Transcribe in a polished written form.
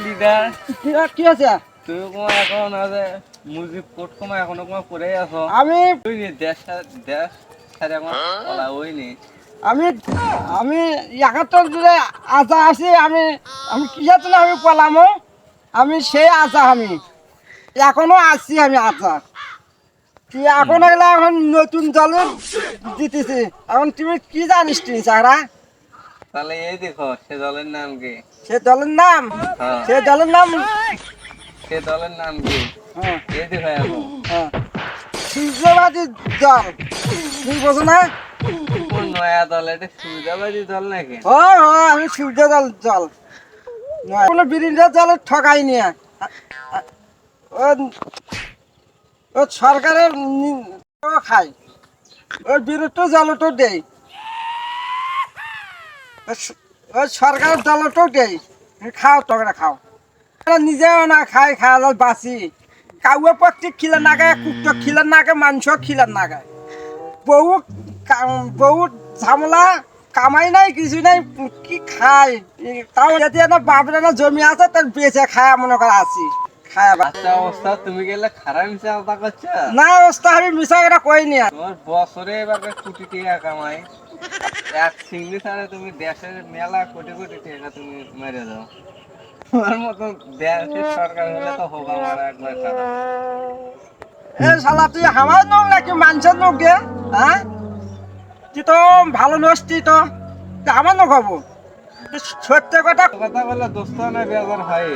Leader কি আছে? তুমি কোনো এখন আছে মুজিব কোট কমা এখনো কোনো পড়ে আছো। আমি তুই দেশ দেশ ছাড়া এখন বলা হয়নি। আমি আমি ৭১ জুড়ে আশা আছি। আমি আমি কিসের জন্য আমি পলামো? আমি সেই আশা আমি এখনো আছি। আমি আশা কি এখন এগুলা এখন নতুন দলে দিতেছি। এখন তুমি কি জানিস তুমি চাকরা? তাহলে এই দেখো সে দলের নাম কি? সে দলের নাম হ্যাঁ সে দলের নাম সে দলের নাম কি? হ্যাঁ এই দেখো এখন হ্যাঁ সূর্যবাদী দল। তুমি বোঝো না? কোন নয়া দল? এটা সুবিধাবাদী দল নাকি? হয় হয়, আমি সূর্য দল দল নয়। কোনো বিরোধী দল ঠকাই নিয়ে ও সরকারের খায়, ওর বিরুদ্ধে জলটো দেয়, ওই সরকারের জলটো দেয়। খাও তোমরা খাও, নিজেও না খাই, খাওয়া বাঁচি। কাউয়ে পক্ষে খিলে না গায়, কুকুর খিলে না গায়, মাংস খিলে না গায়। বহুত বহুত ঝামেলা, কামাই নাই কিছু নাই, কি খায় তাও যদি একটা বাপরে না জমি আছে তার বেঁচে খায় মনে করে আছি খায়। আচ্ছা অবস্থা তুমি গেলে খারাপ মিশে আলাদা করছো না অবস্থা আমি মিশা করে কইনি। তোমার বছরে এবার কোটি টাকা কামাই, এক সিঙ্গি ছাড়া তুমি দেশের মেলা কোটি কোটি টাকা তুমি মেরে দাও। তোমার মতো দেশের সরকার হলে তো হোক আমার একবার খারাপ। এ শালা তুই আমার নোক নাকি মানুষের নোক গে? হ্যাঁ তুই তো ভালো নসতি তো, তুই আমার নোক হবো? সত্য কথা কথা বললে দোস্ত না বেজার হয়।